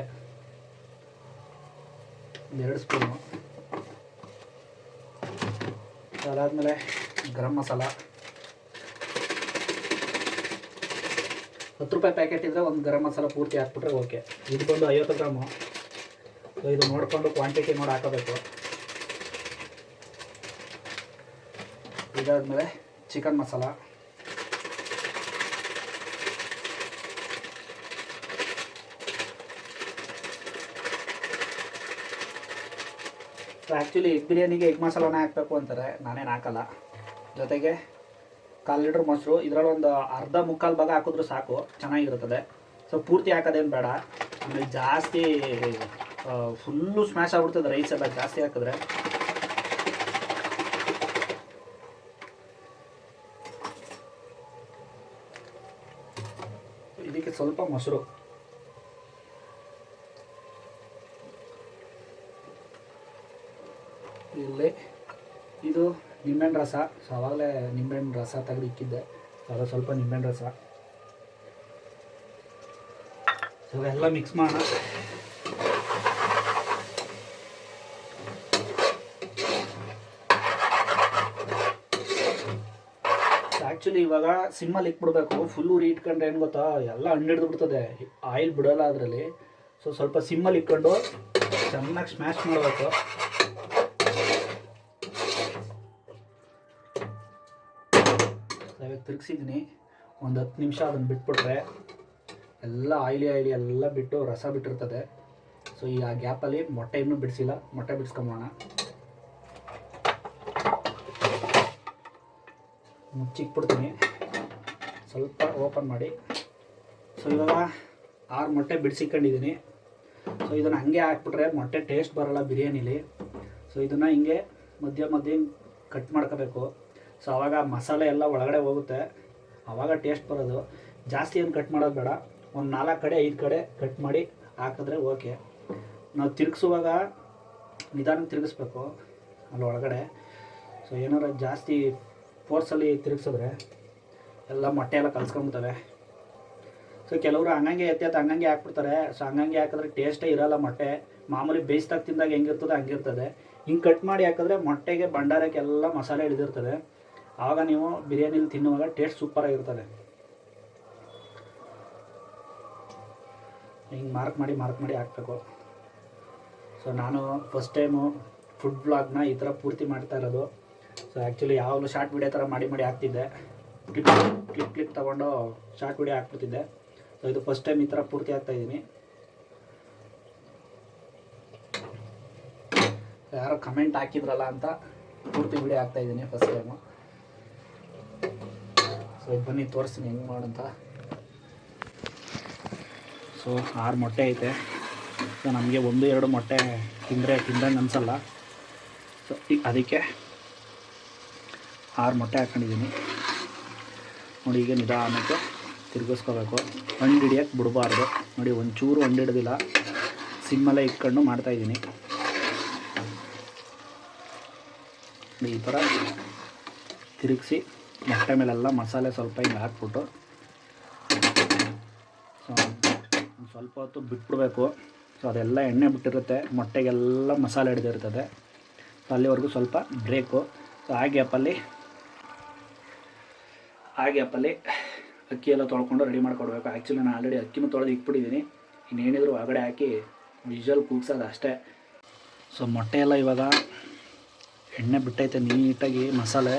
2 ಸ್ಪೂನು. ಅದಾದಮೇಲೆ ಗರಂ ಮಸಾಲ, 10 ರೂಪಾಯಿ ಪ್ಯಾಕೆಟ್ ಇದ್ದರೆ ಒಂದು ಗರಂ ಮಸಾಲ ಪೂರ್ತಿ ಹಾಕ್ಬಿಟ್ರೆ ಓಕೆ. ಇದು ಬಂದು 50 ಗ್ರಾಮು. ಸೊ ಇದು ನೋಡಿಕೊಂಡು ಕ್ವಾಂಟಿಟಿ ನೋಡಿ ಹಾಕೋಬೇಕು. ಇದಾದಮೇಲೆ chicken masala, so actually egg ಬಿರಿಯಾನಿಗೆ ಎಗ್ ಮಸಾಲಾನೇ ಹಾಕಬೇಕು ಅಂತಾರೆ, ನಾನೇನು ಹಾಕಲ್ಲ. ಜೊತೆಗೆ 1/4 ಲೀಟ್ರ್ ಮೊಸರು, ಇದರಲ್ಲಿ ಒಂದು ಅರ್ಧ ಮುಕ್ಕಾಲು ಭಾಗ ಹಾಕಿದ್ರೂ ಸಾಕು, ಚೆನ್ನಾಗಿರ್ತದೆ. ಸೊ ಪೂರ್ತಿ ಹಾಕೋದೇನು ಬೇಡ, ಆಮೇಲೆ ಜಾಸ್ತಿ ಫುಲ್ಲು ಸ್ಮ್ಯಾಶ್ ಆಗ್ಬಿಡ್ತದೆ ರೈಸ್ ಎಲ್ಲ ಜಾಸ್ತಿ ಹಾಕಿದ್ರೆ. ಇದಕ್ಕೆ ಸ್ವಲ್ಪ ಮೊಸರು. ಇಲ್ಲಿ ಇದು ನಿಂಬೆಹಣ್ಣು ರಸ. ಸೊ ಆವಾಗಲೇ ನಿಂಬೆಹಣ್ಣು ರಸ ತೆಗೆದು ಇಕ್ಕಿದ್ದೆ. ಅದು ಸ್ವಲ್ಪ ನಿಂಬೆಹಣ್ಣು ರಸ. ಸೊ ಎಲ್ಲ ಮಿಕ್ಸ್ ಮಾಡೋಣ. ಆ್ಯಕ್ಚುಲಿ ಇವಾಗ ಸಿಮ್ಮಲ್ಲಿ ಇಟ್ಬಿಡ್ಬೇಕು. ಫುಲ್ಲು ಉರಿ ಇಟ್ಕೊಂಡ್ರೆ ಏನು ಗೊತ್ತಾ, ಎಲ್ಲ ಹಣ್ಣು ಹಿಡಿದು ಬಿಡ್ತದೆ, ಆಯಿಲ್ ಬಿಡೋಲ್ಲ ಅದರಲ್ಲಿ. ಸೊ ಸ್ವಲ್ಪ ಸಿಮ್ಮಲ್ಲಿ ಇಟ್ಕೊಂಡು ಚೆನ್ನಾಗಿ ಸ್ಮ್ಯಾಶ್ ಮಾಡಬೇಕು. ಇವಾಗ ತಿರುಗಿಸಿದ್ದೀನಿ. ಒಂದು 10 ನಿಮಿಷ ಅದನ್ನು ಬಿಟ್ಬಿಟ್ರೆ ಎಲ್ಲ ಆಯಿಲಿ ಎಲ್ಲ ಬಿಟ್ಟು ರಸ ಬಿಟ್ಟಿರ್ತದೆ. ಸೊ ಈ ಆ ಗ್ಯಾಪಲ್ಲಿ ಮೊಟ್ಟೆ ಇನ್ನೂ ಬಿಡಿಸಿಲ್ಲ, ಮೊಟ್ಟೆ ಬಿಡಿಸ್ಕೊಂಬೋಣ. ಮುಚ್ಚಿಕ್ಬಿಡ್ತೀನಿ, ಸ್ವಲ್ಪ ಓಪನ್ ಮಾಡಿ. ಸೊ ಇವಾಗ 6 ಮೊಟ್ಟೆ ಬಿಡಿಸಿಕೊಂಡಿದ್ದೀನಿ. ಸೊ ಇದನ್ನು ಹಾಗೆ ಹಾಕ್ಬಿಟ್ರೆ ಮೊಟ್ಟೆ ಟೇಸ್ಟ್ ಬರೋಲ್ಲ ಬಿರಿಯಾನಿಲಿ. ಸೊ ಇದನ್ನು ಹಿಂಗೆ ಮಧ್ಯ ಕಟ್ ಮಾಡ್ಕೋಬೇಕು. ಸೊ ಆವಾಗ ಮಸಾಲೆ ಎಲ್ಲ ಒಳಗಡೆ ಹೋಗುತ್ತೆ, ಆವಾಗ ಟೇಸ್ಟ್ ಬರೋದು. ಜಾಸ್ತಿ ಏನು ಕಟ್ ಮಾಡೋದು ಬೇಡ, ಒಂದು 4 ಕಡೆ 5 ಕಡೆ ಕಟ್ ಮಾಡಿ ಹಾಕಿದ್ರೆ ಓಕೆ. ನಾವು ತಿರುಗಿಸುವಾಗ ನಿಧಾನಕ್ಕೆ ತಿರುಗಿಸ್ಬೇಕು ಅಲ್ಲಿ ಒಳಗಡೆ. ಸೊ ಏನಾರು ಜಾಸ್ತಿ ಫೋರ್ಸಲ್ಲಿ ತಿರುಗಿಸಿದ್ರೆ ಎಲ್ಲ ಮೊಟ್ಟೆ ಎಲ್ಲ ಕಲ್ಸ್ಕೊಂಬಿಡ್ತವೆ. ಸೊ ಕೆಲವರು ಹಂಗಂಗೆ ಹಂಗಂಗೆ ಹಾಕ್ಬಿಡ್ತಾರೆ. ಸೊ ಹಂಗಂಗೆ ಹಾಕಿದ್ರೆ ಟೇಸ್ಟೇ ಇರೋಲ್ಲ ಮೊಟ್ಟೆ. ಮಾಮೂಲಿ ಬೇಯಿಸ್ದಾಗ ತಿಂದಾಗ ಹೆಂಗಿರ್ತದೆ ಹಂಗಿರ್ತದೆ. ಹಿಂಗೆ ಕಟ್ ಮಾಡಿ ಹಾಕಿದ್ರೆ ಮೊಟ್ಟೆಗೆ ಭಂಡಾರಕ್ಕೆ ಎಲ್ಲ ಮಸಾಲೆ ಹಿಡಿದಿರ್ತದೆ. ಆವಾಗ ನೀವು ಬಿರಿಯಾನಿಲಿ ತಿನ್ನುವಾಗ ಟೇಸ್ಟ್ ಸೂಪರಾಗಿರ್ತದೆ. ಹಿಂಗೆ ಮಾರ್ಕ್ ಮಾಡಿ ಹಾಕಬೇಕು. ಸೊ ನಾನು ಫಸ್ಟ್ ಟೈಮು ಫುಡ್ ಬ್ಲಾಗ್ನ ಈ ಥರ ಪೂರ್ತಿ ಮಾಡ್ತಾ ಇರೋದು. ಸೊ ಆ್ಯಕ್ಚುಲಿ ಯಾವಾಗಲೂ ಶಾರ್ಟ್ ವಿಡಿಯೋ ಥರ ಮಾಡಿ ಹಾಕ್ತಿದ್ದೆ. ಕ್ಲಿಪ್ ತೊಗೊಂಡು ಶಾರ್ಟ್ ವಿಡಿಯೋ ಹಾಕ್ಬಿಡ್ತಿದ್ದೆ. ಸೊ ಇದು ಫಸ್ಟ್ ಟೈಮ್ ಈ ಥರ ಪೂರ್ತಿ ಹಾಕ್ತಾಯಿದ್ದೀನಿ. ಯಾರೋ ಕಮೆಂಟ್ ಹಾಕಿದ್ರಲ್ಲ ಅಂತ ಪೂರ್ತಿ ವಿಡಿಯೋ ಹಾಕ್ತಾಯಿದ್ದೀನಿ ಫಸ್ಟ್ ಟೈಮು. ಸೊ ಇದು ಬನ್ನಿ ತೋರಿಸ್ತೀನಿ ಹೆಂಗೆ ಮಾಡಂತ. ಸೊ 6 ಮೊಟ್ಟೆ ಐತೆ. ಸೊ ನಮಗೆ 1-2 ಮೊಟ್ಟೆ ತಿಂದಂಗೆ ಅನಿಸಲ್ಲ. ಸೊ ಅದಕ್ಕೆ 6 ಮೊಟ್ಟೆ ಹಾಕ್ಕೊಂಡಿದ್ದೀನಿ ನೋಡಿ. ಈಗ ನಿಧಾನಕ್ಕೆ ತಿರುಗಿಸ್ಕೋಬೇಕು, ಹಣ್ಣು ಹಿಡಿಯೋಕ್ಕೆ ಬಿಡಬಾರ್ದು. ನೋಡಿ ಒಂಚೂರು ಹಣ್ಣು ಹಿಡ್ದಿಲ್ಲ, ಸಿಮ್ಮಲ್ಲೇ ಇಟ್ಕೊಂಡು ಮಾಡ್ತಾಯಿದ್ದೀನಿ. ಈ ಥರ ತಿರುಗಿಸಿ ಮೊಟ್ಟೆ ಮೇಲೆಲ್ಲ ಮಸಾಲೆ ಸ್ವಲ್ಪ ಹಿಂಗೆ ಹಾಕ್ಬಿಟ್ಟು ಸೊ ಸ್ವಲ್ಪ ಹೊತ್ತು ಬಿಟ್ಬಿಡ್ಬೇಕು. ಸೊ ಅದೆಲ್ಲ ಎಣ್ಣೆ ಬಿಟ್ಟಿರುತ್ತೆ, ಮೊಟ್ಟೆಗೆಲ್ಲ ಮಸಾಲೆ ಹಿಡಿದಿರ್ತದೆ. ಸೊ ಅಲ್ಲಿವರೆಗೂ ಸ್ವಲ್ಪ ಬ್ರೇಕು. ಸೊ ಆ ಗ್ಯಾಪಲ್ಲಿ ಅಕ್ಕಿ ಎಲ್ಲ ತೊಳ್ಕೊಂಡು ರೆಡಿ ಮಾಡ್ಕೊಡ್ಬೇಕು. ಆ್ಯಕ್ಚುಲಿ ನಾನು ಆಲ್ರೆಡಿ ಅಕ್ಕಿನೂ ತೊಳೆದು ಇಟ್ಬಿಟ್ಟಿದ್ದೀನಿ. ಇನ್ನೇನಿದ್ರು ಹೊರಗಡೆ ಹಾಕಿ ವಿಷಲ್ ಕೂಗ್ಸೋದು ಅಷ್ಟೇ. ಸೊ ಮೊಟ್ಟೆ ಎಲ್ಲ ಇವಾಗ ಎಣ್ಣೆ ಬಿಟ್ಟೈತೆ ನೀಟಾಗಿ. ಮಸಾಲೆ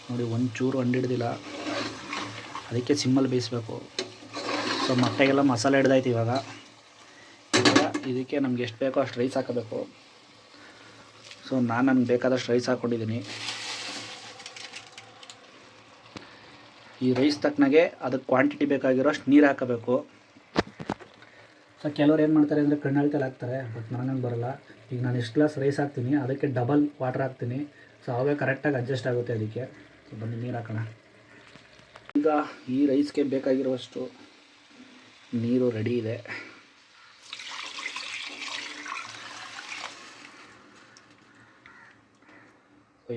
ನೋಡಿ ಒಂಚೂರು ಹಿಡ್ದಿಲ್ಲ, ಅದಕ್ಕೆ ಸಿಮ್ಮಲ್ಲಿ ಬೇಯಿಸ್ಬೇಕು. ಸೊ ಮೊಟ್ಟೆಗೆಲ್ಲ ಮಸಾಲೆ ಹಿಡ್ದೈತೆ. ಇವಾಗ ಇದಕ್ಕೆ ನಮ್ಗೆ ಎಷ್ಟು ಬೇಕೋ ಅಷ್ಟು ರೈಸ್ ಹಾಕಬೇಕು. ಸೊ ನನಗೆ ಬೇಕಾದಷ್ಟು ರೈಸ್ ಹಾಕ್ಕೊಂಡಿದ್ದೀನಿ. ಈ ರೈಸ್ ತಕ್ಕನಾಗೆ ಅದಕ್ಕೆ ಕ್ವಾಂಟಿಟಿ ಬೇಕಾಗಿರೋಷ್ಟು ನೀರು ಹಾಕಬೇಕು. ಸೊ ಕೆಲವ್ರು ಏನು ಮಾಡ್ತಾರೆ ಅಂದರೆ ಕಣ್ಣಾಳಿತಲ್ಲಿ ಹಾಕ್ತಾರೆ, ಬಟ್ ನನಗಂಗೆ ಬರೋಲ್ಲ. ಈಗ ನಾನು ಎಷ್ಟು ಗ್ಲಾಸ್ ರೈಸ್ ಹಾಕ್ತೀನಿ ಅದಕ್ಕೆ ಡಬಲ್ ವಾಟರ್ ಹಾಕ್ತೀನಿ. ಸೊ ಅವಾಗ ಕರೆಕ್ಟಾಗಿ ಅಡ್ಜಸ್ಟ್ ಆಗುತ್ತೆ. ಅದಕ್ಕೆ ಬನ್ನಿ ನೀರು ಹಾಕೋಣ. ಈಗ ಈ ರೈಸ್ಗೆ ಬೇಕಾಗಿರುವಷ್ಟು ನೀರು ರೆಡಿ ಇದೆ.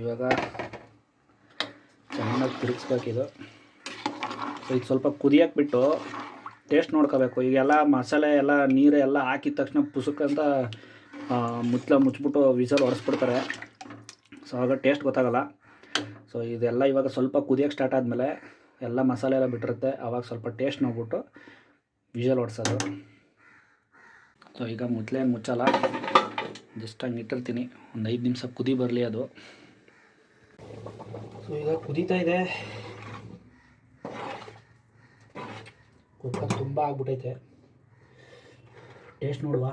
ಇವಾಗ ಚೆನ್ನಾಗಿ ತಿರುಗಿಸ್ಬೇಕಿದು. ಸೊ ಇದು ಸ್ವಲ್ಪ ಕುದಿಯಕ್ಕೆ ಬಿಟ್ಟು ಟೇಸ್ಟ್ ನೋಡ್ಕೋಬೇಕು. ಈಗೆಲ್ಲ ಮಸಾಲೆ ಎಲ್ಲ ನೀರು ಎಲ್ಲ ಹಾಕಿದ ತಕ್ಷಣ ಪುಸುಕಂತ ಮುಚ್ಚಿಬಿಟ್ಟು ವಿಸಲ್ ಹೊಡೆಸ್ಬಿಡ್ತಾರೆ. ಸೊ ಆಗ ಟೇಸ್ಟ್ ಗೊತ್ತಾಗಲ್ಲ. ಸೊ ಇದೆಲ್ಲ ಇವಾಗ ಸ್ವಲ್ಪ ಕುದಿಯೋಕ್ಕೆ ಸ್ಟಾರ್ಟ್ ಆದಮೇಲೆ ಎಲ್ಲ ಮಸಾಲೆ ಎಲ್ಲ ಬಿಟ್ಟಿರುತ್ತೆ, ಆವಾಗ ಸ್ವಲ್ಪ ಟೇಸ್ಟ್ ನೋಡ್ಬಿಟ್ಟು ವಿಷಲ್ ಹೊಡ್ಸೋದು. ಸೊ ಈಗ ಮುಚ್ಚಲ್ಲ, ಜಸ್ಟ್ ಹಂಗೆ ಇಟ್ಟಿರ್ತೀನಿ. ಒಂದು 5 ನಿಮಿಷ ಕುದಿ ಬರಲಿ ಅದು. ಸೊ ಈಗ ಕುದೀತಾ ಇದೆ. ಕುಕ್ಕರ್ ತುಂಬ ಆಗ್ಬಿಟ್ಟೈತೆ. ಟೇಸ್ಟ್ ನೋಡುವ.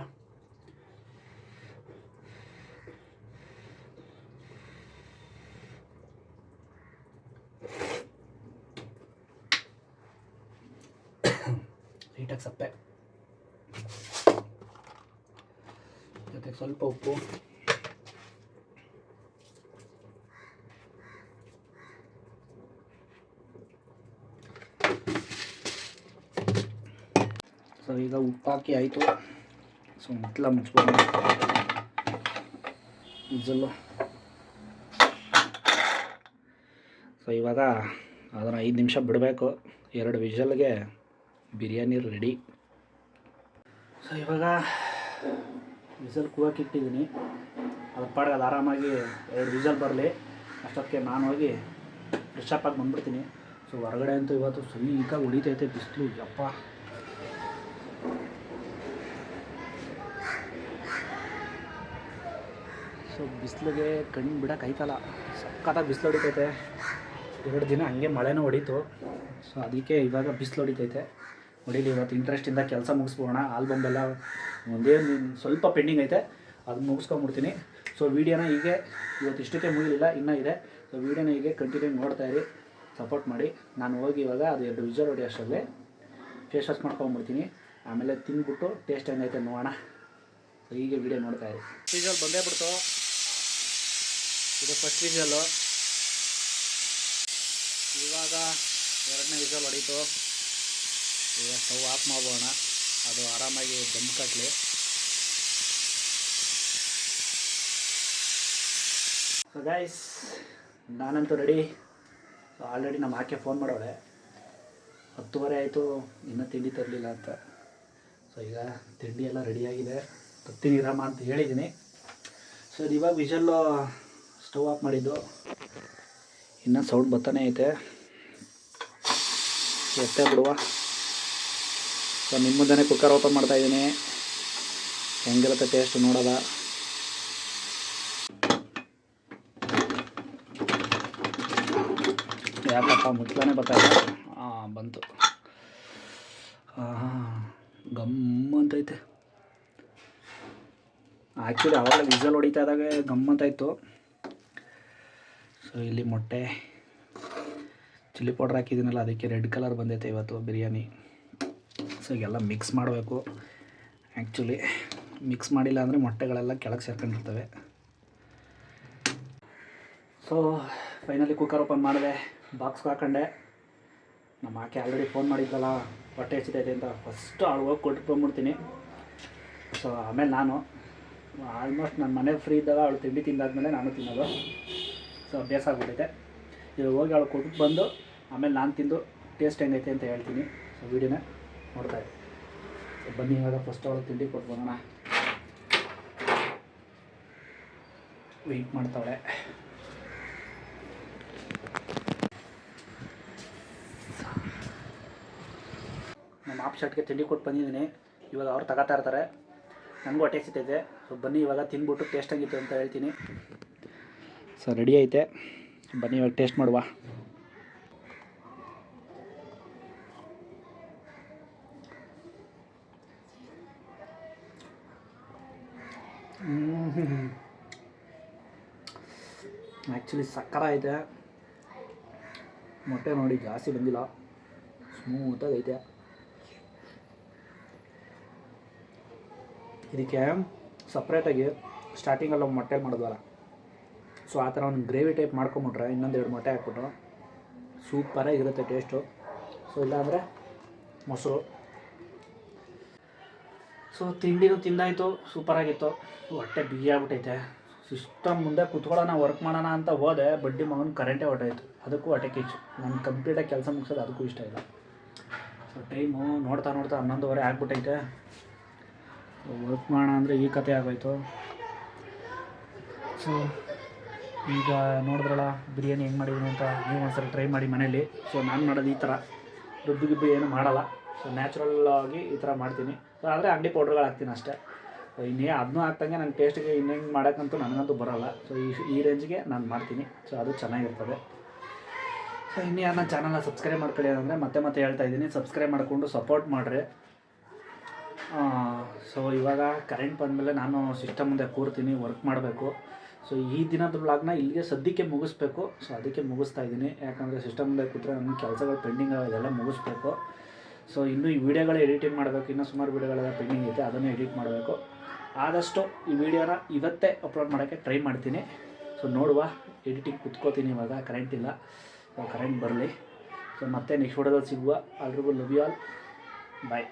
ಲೈಟಾಗಿ ಸಪ್ಪೆ, ಜೊತೆಗೆ ಸ್ವಲ್ಪ ಉಪ್ಪು, ಈಗ ಉಪ್ಪು ಹಾಕಿ ಆಯಿತು. ಸೊ ಮೊದಲ ಮುಚ್ಬೋದು ವಿಸಲ್ಲು. ಸೊ ಇವಾಗ ಅದನ್ನು 5 ನಿಮಿಷ ಬಿಡಬೇಕು. 2 ವಿಷಲ್ಗೆ ಬಿರಿಯಾನಿ ರೆಡಿ. ಸೊ ಇವಾಗ ವಿಸಲ್ ಕೂಗಕ್ಕಿಟ್ಟಿದ್ದೀನಿ. ಅದ್ರ ಪಾಡಿಗೆ ಅದು ಆರಾಮಾಗಿ 2 ವಿಸಲ್ ಬರಲಿ. ಅಷ್ಟೊತ್ತಿಗೆ ನಾನು ಹೋಗಿ ಫ್ರೆಶ್ ಅಪ್ ಆಗಿ ಬಂದ್ಬಿಡ್ತೀನಿ. ಸೊ ಹೊರಗಡೆ ಅಂತೂ ಇವತ್ತು ಸೈಕ ಹೊಡಿತೈತೆ ಬಿಸಿಲು. ಯಪ್ಪ, ಸೊ ಬಿಸಿಲಿಗೆ ಕಣ್ಣು ಬಿಡೋಕ್ಕಾಯ್ತಲ್ಲ, ಸಖತ್ತಾಗಿ ಬಿಸಿಲು ಹೊಡಿತೈತೆ. 2 ದಿನ ಹಂಗೆ ಮಳೆನೂ ಹೊಡೀತು. ಸೊ ಅದಕ್ಕೆ ಇವಾಗ ಬಿಸಿಲು ಹೊಡಿತೈತೆ. ಹೊಡೀಲಿ, ಇವತ್ತು ಇಂಟ್ರೆಸ್ಟಿಂದ ಕೆಲಸ ಮುಗಿಸ್ಬೋಣ. ಆಲ್ಬಮ್ದೆಲ್ಲ ಒಂದೇ ಸ್ವಲ್ಪ ಪೆಂಡಿಂಗ್ ಐತೆ, ಅದು ಮುಗಿಸ್ಕೊಂಬಿಡ್ತೀನಿ. ಸೊ ವೀಡಿಯೋನ ಹೀಗೆ ಇವತ್ತು ಇಷ್ಟಕ್ಕೆ ಮುಗಿಲಿಲ್ಲ, ಇನ್ನೂ ಇದೆ. ಸೊ ವೀಡಿಯೋನ ಹೀಗೆ ಕಂಟಿನ್ಯೂ ನೋಡ್ತಾಯಿರಿ, ಸಪೋರ್ಟ್ ಮಾಡಿ. ನಾನು ಹೋಗಿ ಇವಾಗ ಅದು 2 ವಿಷಲ್ ಹೊಡಿ ಅಷ್ಟರಲ್ಲಿ ಫೇಸ್ ವಾಶ್ ಮಾಡ್ಕೊಂಬಿಡ್ತೀನಿ. ಆಮೇಲೆ ತಿಂದ್ಬಿಟ್ಟು ಟೇಸ್ಟ್ ಹೆಂಗೈತೆ ನೋಡೋಣ. ಸೊ ಹೀಗೆ ವೀಡಿಯೋ ನೋಡ್ತಾಯಿರಿ. ವಿಷಲ್ ಬಂದೇ ಬಿಡ್ತು. ಇದು ಫಸ್ಟ್ ವಿಷಲ್ಲು. ಇವಾಗ 2ನೇ ವಿಷಲ್ ಹೊಡೀತು. ಈಗ ಸ್ಟವ್ ಆಫ್ ಮಾಡೋಣ, ಅದು ಆರಾಮಾಗಿ ದಮ್ ಕಟ್ಟಲಿ. ಸೊ ಗೈಸ್, ನಾನಂತೂ ರೆಡಿ. ಆಲ್ರೆಡಿ ನಮ್ಮ ಆಕೆ ಫೋನ್ ಮಾಡೋಳೆ, 10:30 ಆಯಿತು, ಇನ್ನೂ ತಿಂಡಿ ತರಲಿಲ್ಲ ಅಂತ. ಸೊ ಈಗ ತಿಂಡಿ ಎಲ್ಲ ರೆಡಿಯಾಗಿದೆ, ತತ್ತೀನಿ ಇರಮ್ಮ ಅಂತ ಹೇಳಿದ್ದೀನಿ. ಸೊ ಇದು ಇವಾಗ ವಿಷಲ್ಲು ಸ್ಟವ್ ಆಫ್ ಮಾಡಿದ್ದು, ಇನ್ನೂ ಸೌಂಡ್ ಬರ್ತಾನೆ ಐತೆ. ಎತ್ತೆ ಬಿಡುವ. ಸೊ ನಿಮ್ಮ ಮುಂದೆನೇ ಕುಕ್ಕರ್ ಓಪನ್ ಮಾಡ್ತಾಯಿದ್ದೀನಿ, ಹೆಂಗಿರುತ್ತೆ ಟೇಸ್ಟ್ ನೋಡೋದ. ಯಾಕಪ್ಪ ಮುಟ್ಲನೇ ಬರ್ತಾಯಿಲ್ಲ. ಬಂತು. ಗಮ್ ಅಂತೈತೆ. ಆ್ಯಕ್ಚುಲಿ ಆವಾಗಲೇ ವಿಸಲ್ ಹೊಡಿತಾ ಇದ್ದಾಗ ಗಮ್ ಅಂತ ಇತ್ತು. ಸೊ ಇಲ್ಲಿ ಮೊಟ್ಟೆ ಚಿಲ್ಲಿ ಪೌಡ್ರ್ ಹಾಕಿದ್ದೀನಲ್ಲ, ಅದಕ್ಕೆ ರೆಡ್ ಕಲರ್ ಬಂದೈತೆ ಇವತ್ತು ಬಿರಿಯಾನಿ. ಸೊ ಈಗೆಲ್ಲ ಮಿಕ್ಸ್ ಮಾಡಬೇಕು. ಆ್ಯಕ್ಚುಲಿ ಮಿಕ್ಸ್ ಮಾಡಿಲ್ಲ ಅಂದರೆ ಮೊಟ್ಟೆಗಳೆಲ್ಲ ಕೆಳಗೆ ಸೇರ್ಕೊಂಡಿರ್ತವೆ. ಸೊ ಫೈನಲಿ ಕುಕ್ಕರ್ ಓಪನ್ ಮಾಡಿದೆ, ಬಾಕ್ಸ್ಗೆ ಹಾಕೊಂಡೆ. ನಮ್ಮ ಆಕೆ ಆಲ್ರೆಡಿ ಫೋನ್ ಮಾಡಿದ್ರಲ್ಲ ಹೊಟ್ಟೆ ಹೆಚ್ಚಿತೈತೆ ಅಂತ, ಫಸ್ಟ್ ಅವಳು ಹೋಗಿ ಕೊಟ್ಟು ಬಂದ್ಬಿಡ್ತೀನಿ. ಸೊ ಆಮೇಲೆ ನಾನು ಆಲ್ಮೋಸ್ಟ್ ನನ್ನ ಮನೇಲಿ ಫ್ರೀ ಇದ್ದಾಗ ಅವಳು ತಿಂಡಿ ತಿಂದಾದ್ಮೇಲೆ ನಾನು ತಿನ್ನೋದು. ಸೊ ಅಭ್ಯಾಸ ಆಗ್ಬಿಟ್ಟೈತೆ. ಇವಾಗ ಹೋಗಿ ಅವಳು ಕೊಟ್ಟು ಬಂದು ಆಮೇಲೆ ನಾನು ತಿಂದು ಟೇಸ್ಟ್ ಹೆಂಗೈತೆ ಅಂತ ಹೇಳ್ತೀನಿ. ಸೊ ವೀಡಿಯೋನ ನೋಡ್ತಾಯಿದ್ದೆ. ಸೊ ಬನ್ನಿ ಇವಾಗ ಫಸ್ಟ್ ಅವಳು ತಿಂಡಿ ಕೊಟ್ಟು ಬರೋಣ. ವೆಯ್ಟ್ ಮಾಡ್ತಾವಳೆ. ನಮ್ಮ ಆಪ್ ಶರ್ಟ್ಗೆ ತಿಂಡಿ ಕೊಟ್ಟು ಬಂದಿದ್ದೀನಿ. ಇವಾಗ ಅವ್ರು ತಗೋತಾ ಇರ್ತಾರೆ, ನನಗೂ ಹೊಟ್ಟೆ ಸಿಗ್ತೈತೆ. ಸೊ ಬನ್ನಿ ಇವಾಗ ತಿಂದ್ಬಿಟ್ಟು ಟೇಸ್ಟ್ ಆಗಿತ್ತು ಅಂತ ಹೇಳ್ತೀನಿ. ಸೊ ರೆಡಿ ಐತೆ, ಬನ್ನಿ ಇವಾಗ ಟೇಸ್ಟ್ ಮಾಡುವ. ಆ್ಯಕ್ಚುಲಿ ಸಕ್ಕರ ಐತೆ. ಮೊಟ್ಟೆ ನೋಡಿ ಜಾಸ್ತಿ ಬಂದಿಲ್ಲ, ಸ್ಮೂತಾಗಿ ಐತೆ. ಇದಕ್ಕೆ ಸಪ್ರೇಟಾಗಿ ಸ್ಟಾರ್ಟಿಂಗಲ್ಲಿ ಒಂದು ಮೊಟ್ಟೆ ಮಾಡಿದ್ವಲ್ಲ, ಸೊ ಆ ಥರ ಒಂದು ಗ್ರೇವಿ ಟೈಪ್ ಮಾಡ್ಕೊಂಬಿಟ್ರೆ ಇನ್ನೊಂದು 2 ಮೊಟ್ಟೆ ಹಾಕ್ಬಿಟ್ಟು ಸೂಪರಾಗಿರುತ್ತೆ ಟೇಸ್ಟು. ಸೊ ಇಲ್ಲಾಂದರೆ ಮೊಸರು. ಸೊ ತಿಂಡಿನೂ ತಿಂದಾಯಿತು, ಸೂಪರಾಗಿತ್ತು. ಹೊಟ್ಟೆ ಬಿಗಿಯಾಗ್ಬಿಟ್ಟೈತೆ. ಸಿಸ್ಟಮ್ ಮುಂದೆ ಕುತ್ಕೊಳ್ಳೋಣ, ವರ್ಕ್ ಮಾಡೋಣ ಅಂತ ಹೋದೆ, ಬಡ್ಡಿ ಮಗನ ಕರೆಂಟೇ ಹೊಟ್ಟೋಯ್ತು. ಅದಕ್ಕೂ ಹೊಟ್ಟೆ ಕಿಚ್ಚು. ನಾನು ಕಂಪ್ಲೀಟಾಗಿ ಕೆಲಸ ಮುಗಿಸೋದು ಅದಕ್ಕೂ ಇಷ್ಟ ಇಲ್ಲ. ಸೊ ಟೈಮು ನೋಡ್ತಾ 11:30 ಆಗಿಬಿಟ್ಟೈತೆ. ವರ್ಕ್ ಮಾಡೋಣ ಅಂದರೆ ಈ ಕತೆ ಆಗೋಯ್ತು. ಸೊ ಈಗ ನೋಡಿದ್ರಲ್ಲ ಬಿರಿಯಾನಿ ಹೆಂಗೆ ಮಾಡಿದ್ದೀನಿ ಅಂತ, ನೀವು ಒಂದ್ಸಲ ಟ್ರೈ ಮಾಡಿ ಮನೇಲಿ. ಸೊ ನಾನು ಮಾಡೋದು ಈ ಥರ ರುಬ್ಬಿ ಗಿಬ್ಬಿ ಏನು ಮಾಡಲ್ಲ. ಸೊ ನ್ಯಾಚುರಲ್ಲಾಗಿ ಈ ಥರ ಮಾಡ್ತೀನಿ. ಸೊ ಆದರೆ ಅಂಗಡಿ ಪೌಡ್ರ್ಗಳು ಹಾಕ್ತೀನಿ ಅಷ್ಟೇ. ಸೊ ಇನ್ನೇ ಅದನ್ನೂ ಹಾಕ್ದಂಗೆ ನನ್ನ ಟೇಸ್ಟಿಗೆ ಇನ್ನೇನು ಮಾಡೋಕ್ಕಂತೂ ನನಗಂತೂ ಬರೋಲ್ಲ. ಸೊ ಈ ರೇಂಜ್ಗೆ ನಾನು ಮಾಡ್ತೀನಿ. ಸೊ ಅದು ಚೆನ್ನಾಗಿರ್ತದೆ. ಸೊ ಇನ್ನೂ ಯಾರು ನನ್ನ ಚಾನಲ್ನ ಸಬ್ಸ್ಕ್ರೈಬ್ ಮಾಡ್ಕೊಳ್ಳಿ ಅಂದರೆ ಮತ್ತೆ ಹೇಳ್ತಾಯಿದ್ದೀನಿ, ಸಬ್ಸ್ಕ್ರೈಬ್ ಮಾಡಿಕೊಂಡು ಸಪೋರ್ಟ್ ಮಾಡಿರಿ. ಸೊ ಇವಾಗ ಕರೆಂಟ್ ಬಂದಮೇಲೆ ನಾನು ಸಿಸ್ಟಮ್ ಮುಂದೆ ಕೂರ್ತೀನಿ, ವರ್ಕ್ ಮಾಡಬೇಕು. ಸೊ ಈ ದಿನದ ವ್ಲಾಗ್ನ ಇಲ್ಲಿಗೆ ಸದ್ಯಕ್ಕೆ ಮುಗಿಸ್ಬೇಕು. ಸೊ ಅದಕ್ಕೆ ಮುಗಿಸ್ತಾ ಇದ್ದೀನಿ, ಯಾಕಂದರೆ ಸಿಸ್ಟಮ್ ಮುಂದೆ ಕೂತ್ರೆ ನನ್ನ ಕೆಲಸಗಳು ಪೆಂಡಿಂಗ್ ಇದೆಲ್ಲ ಮುಗಿಸ್ಬೇಕು. ಸೊ ಇನ್ನೂ ಈ ವಿಡಿಯೋಗಳು ಎಡಿಟಿಂಗ್ ಮಾಡಬೇಕು, ಇನ್ನೂ ಸುಮಾರು ವಿಡಿಯೋಗಳೆಲ್ಲ ಪೆಂಡಿಂಗ್ ಐತೆ, ಅದನ್ನು ಎಡಿಟ್ ಮಾಡಬೇಕು. ಆದಷ್ಟು ಈ ವಿಡಿಯೋನ ಇವತ್ತೇ ಅಪ್ಲೋಡ್ ಮಾಡೋಕ್ಕೆ ಟ್ರೈ ಮಾಡ್ತೀನಿ. ಸೊ ನೋಡುವ, ಎಡಿಟಿಂಗ್ ಕುತ್ಕೋತೀನಿ. ಇವಾಗ ಕರೆಂಟ್ ಇಲ್ಲ, ಕರೆಂಟ್ ಬರಲಿ. ಸೊ ಮತ್ತೆ ನೆಕ್ಸ್ಟ್ ವಿಡಿಯೋದಲ್ಲಿ ಸಿಗುವ. ಎಲ್ರಿಗೂ ಲವ್ ಯು ಆಲ್, ಬಾಯ್.